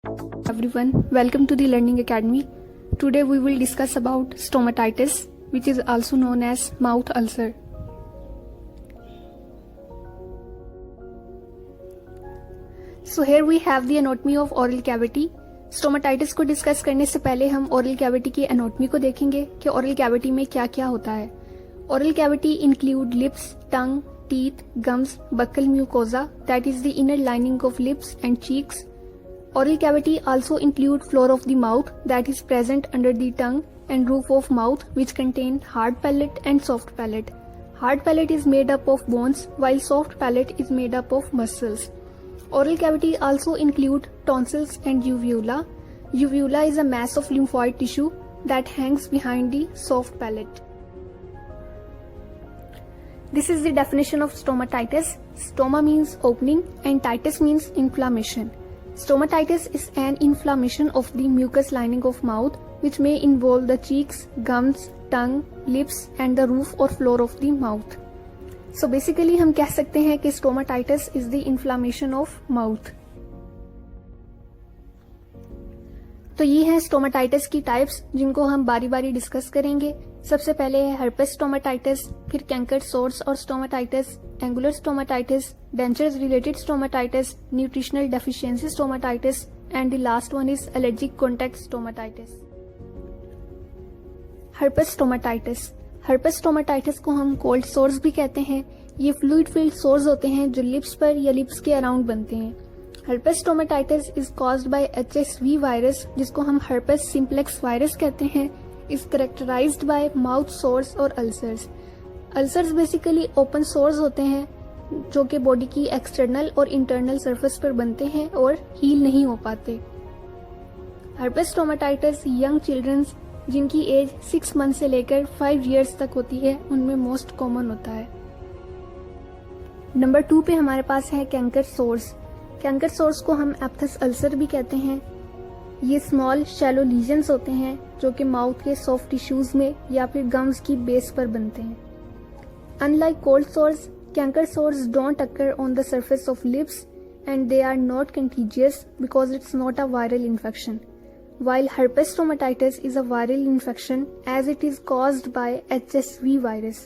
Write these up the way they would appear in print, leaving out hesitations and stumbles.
Everyone, welcome to the Learning Academy. Today we will discuss about stomatitis, which is also known as mouth ulcer. So here we have the anatomy of oral cavity. Stomatitis को discuss करने से पहले हम oral cavity की anatomy को देखेंगे कि oral cavity में क्या क्या होता है. Oral cavity include lips, tongue, teeth, gums, buccal mucosa that is the inner lining of lips and cheeks. Oral cavity also include floor of the mouth that is present under the tongue and roof of mouth which contain hard palate and soft palate. Hard palate is made up of bones while soft palate is made up of muscles. Oral cavity also include tonsils and uvula. Uvula is a mass of lymphoid tissue that hangs behind the soft palate. This is the definition of stomatitis. Stoma means opening and titis means inflammation. Stomatitis is an inflammation of the mucous lining of mouth which may involve the cheeks, gums, tongue, lips and the roof or floor of the mouth. So basically हम कह सकते हैं कि stomatitis is the inflammation of mouth. तो ये है stomatitis की types जिनको हम बारी बारी डिस्कस करेंगे. सबसे पहले है हर्पेस स्टोमाटाइटिस, फिर कैंकर सोर्स और stomatitis, angular stomatitis, dentures related stomatitis, nutritional deficiency stomatitis and the last one is allergic contact stomatitis. Herpes stomatitis. Herpes stomatitis को हम कोल्ड सोर्स भी कहते हैं. ये फ्लूइड फील्ड सोर्स होते हैं जो लिप्स पर या लिप्स के अराउंड बनते हैं. Herpes stomatitis is caused by HSV virus जिसको हम हर्पेस सिंप्लेक्स वायरस कहते हैं. Is characterised by mouth sores और ulcers. Ulcers basically open sores होते हैं जो कि बॉडी की एक्सटर्नल और इंटरनल सरफेस पर बनते हैं और हील नहीं हो पाते. हर्पेस स्टोमाटाइटिस यंग चिल्ड्रंस जिनकी एज 6 मंथ से लेकर 5 इयर्स तक होती है उनमें मोस्ट कॉमन होता है. नंबर 2 पे हमारे पास है कैंकर सोर्स. कैंकर सोर्स को हम एप्थस अल्सर भी कहते हैं. ये स्मॉल शैलो लीजन्स होते हैं जो कि माउथ के सॉफ्ट टिश्यूज में या फिर गम्स की बेस पर बनते हैं. Unlike cold sores, canker sores don't occur on the surface of lips and they are not contagious because it's not a viral infection. while herpes stomatitis is a viral infection as it is caused by HSV virus.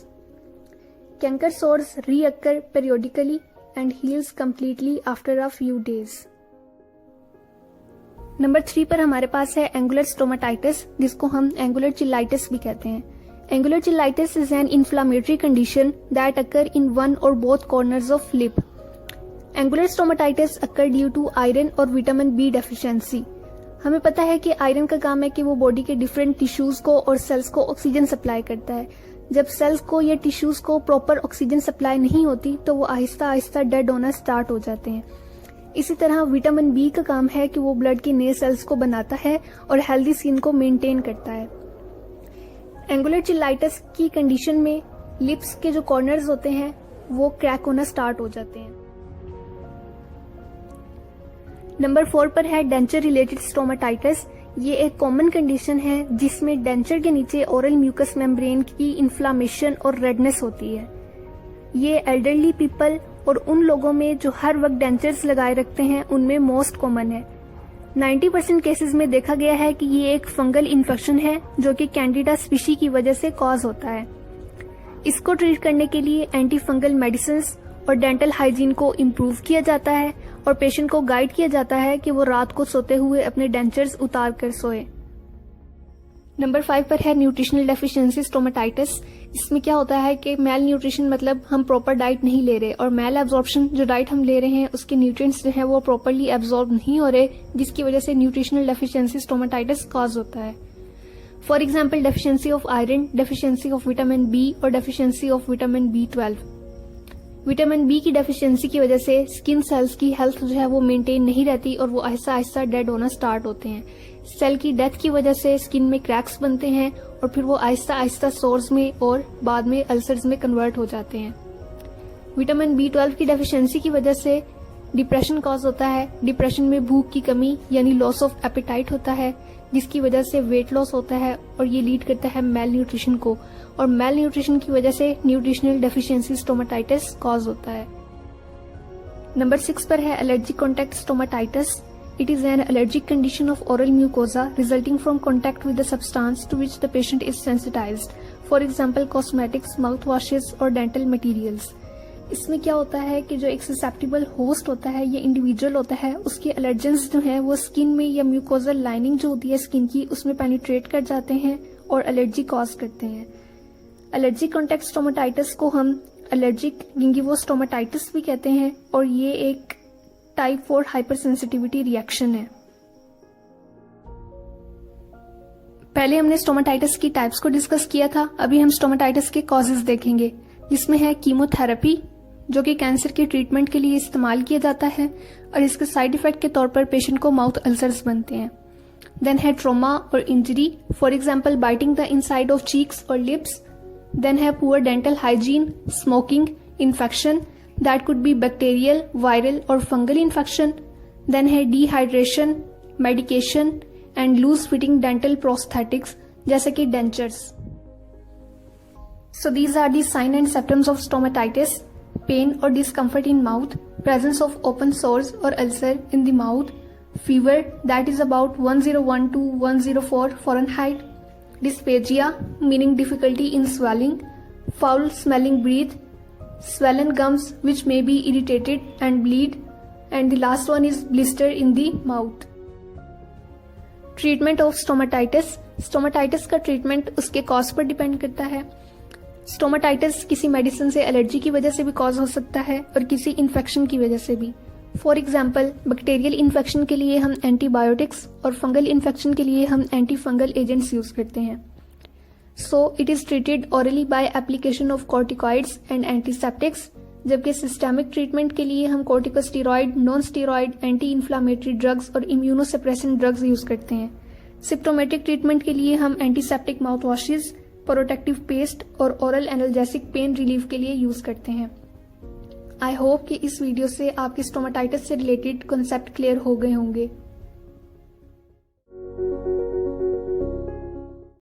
Canker sores reoccur periodically and heals completely after a few days. Number 3 पर हमारे पास है angular stomatitis जिसको हम angular चिलाइटिस भी कहते हैं. Angular cheilitis is an inflammatory condition that occur in one और both corners of lip. Angular stomatitis occur due to iron और विटामिन बी डेफिशिएंसी. हमें पता है कि आयरन का काम है कि वो बॉडी के डिफरेंट टिश्यूज को और सेल्स को ऑक्सीजन सप्लाई करता है. जब सेल्स को या टिश्यूज को प्रॉपर ऑक्सीजन सप्लाई नहीं होती तो वो आहिस्ता आहिस्ता डेड होना स्टार्ट हो जाते हैं. इसी तरह विटामिन बी का काम है कि वो ब्लड के नए सेल्स को बनाता है और हेल्दी स्किन को मेंटेन करता है. एंगुलर चिलाइटिस की कंडीशन में लिप्स के जो कॉर्नर्स होते हैं वो क्रैक होना स्टार्ट हो जाते हैं. नंबर 4 पर है डेंचर रिलेटेड स्टोमाटाइटिस. ये एक कॉमन कंडीशन है जिसमें डेंचर के नीचे ओरल म्यूकस मेम्ब्रेन की इन्फ्लामेशन और रेडनेस होती है. ये एल्डरली पीपल और उन लोगों में जो हर वक्त डेंचर्स लगाए रखते हैं उनमें मोस्ट कॉमन है. 90% केसेस में देखा गया है कि ये एक फंगल इन्फेक्शन है जो कि कैंडिडा स्पीशी की वजह से कॉज होता है. इसको ट्रीट करने के लिए एंटी फंगल मेडिसिन और डेंटल हाइजीन को इम्प्रूव किया जाता है और पेशेंट को गाइड किया जाता है कि वो रात को सोते हुए अपने डेंचर्स उतार कर सोए. नंबर 5 पर है न्यूट्रिशनल डेफिशिएंसी स्टोमाटाइटिस. इसमें क्या होता है कि मेल न्यूट्रिशन मतलब हम प्रॉपर डाइट नहीं ले रहे और मेल एब्जॉर्प्शन जो डाइट हम ले रहे हैं उसके न्यूट्रिएंट्स जो है वो प्रॉपरली एब्जॉर्ब नहीं हो रहे जिसकी वजह से न्यूट्रिशनल डेफिशिएंसी स्टोमाटाइटिस कॉज होता है. For example deficiency of iron, deficiency of vitamin B और deficiency of vitamin B12. Vitamin B की डेफिशिएंसी की वजह से स्किन सेल्स की हेल्थ जो है वो मेंटेन नहीं रहती और वो आहिस्ता आहिस्ता डेड होना स्टार्ट होते हैं. सेल की डेथ की वजह से स्किन में क्रैक्स बनते हैं और फिर वो आहिस्ता आहिस्ता सोर्स में और बाद में अल्सर्स में कन्वर्ट हो जाते हैं. विटामिन B12 की डेफिशिएंसी की वजह से डिप्रेशन कॉज होता है. डिप्रेशन में भूख की कमी यानी लॉस ऑफ एपेटाइट होता है जिसकी वजह से वेट लॉस होता है और ये लीड करता है मेल न्यूट्रिशन को और मेल न्यूट्रिशन की वजह से न्यूट्रिशनल डेफिशिएंसी स्टोमाटाइटिस कॉज होता है. नंबर 6 पर है allergic contact stomatitis. It is an allergic condition of oral mucosa resulting from contact with the substance to which the patient is sensitized. For example, cosmetics, mouthwashes और dental materials. इसमें क्या होता है कि जो एक ससेप्टिबल होस्ट होता है या इंडिविजुअल होता है, उसके एलर्जेंस जो है वो स्किन में या म्यूकोजल लाइनिंग जो होती है स्किन की उसमें पेनिट्रेट कर जाते हैं और एलर्जी कॉज करते हैं। एलर्जिक कॉन्टैक्ट स्टोमाटाइटिस को हम एलर्जिक गिंगिवोस्टोमाटाइटिस भी कहते हैं और ये एक टाइप 4 हाइपरसेंसिटिविटी रिएक्शन है। पहले हमने स्टोमाटाइटिस की टाइप्स को डिस्कस किया था, अभी हम स्टोमाटाइटिस के कॉजेज देखेंगे, जिसमें है कीमोथेरेपी जो कि कैंसर के ट्रीटमेंट के लिए इस्तेमाल किया जाता है और इसके साइड इफेक्ट के तौर पर पेशेंट को माउथ अल्सर्स बनते हैं। देन है ट्रॉमा और injury, for example biting the inside of cheeks और लिप्स। देन है poor dental hygiene, smoking, infection that could be bacterial, viral or fungal infection. Then है dehydration, medication and loose fitting dental prosthetics जैसे कि dentures. So these are the signs and symptoms of stomatitis: pain or discomfort in mouth, presence of open sores or ulcer in the mouth, fever that is about 101 to 104 Fahrenheit, dysphagia meaning difficulty in swallowing, foul smelling breath, swollen gums which may be irritated and bleed, and the last one is blister in the mouth. Treatment of stomatitis. Stomatitis का treatment उसके cause पर depend करता है। Stomatitis किसी medicine से allergy की वजह से भी कॉज हो सकता है और किसी इन्फेक्शन की वजह से भी। फॉर एग्जाम्पल, बैक्टीरियल इन्फेक्शन के लिए हम एंटीबायोटिक्स और फंगल इन्फेक्शन के लिए हम एंटी फंगल एजेंट्स यूज करते हैं। So it is treated orally by application of corticoids and antiseptics, जबकि सिस्टेमिक ट्रीटमेंट के लिए हम corticosteroid, non steroid, anti inflammatory drugs और इम्यूनोसप्रेसेंट ड्रग्स यूज करते हैं। सिम्प्टोमेटिक ट्रीटमेंट के लिए हम antiseptic mouth washes, protective paste और ओरल एनाल्जेसिक पेन रिलीफ के लिए यूज करते हैं। आई होप कि इस वीडियो से आपके स्टोमाटाइटिस से रिलेटेड कॉन्सेप्ट क्लियर हो गए होंगे।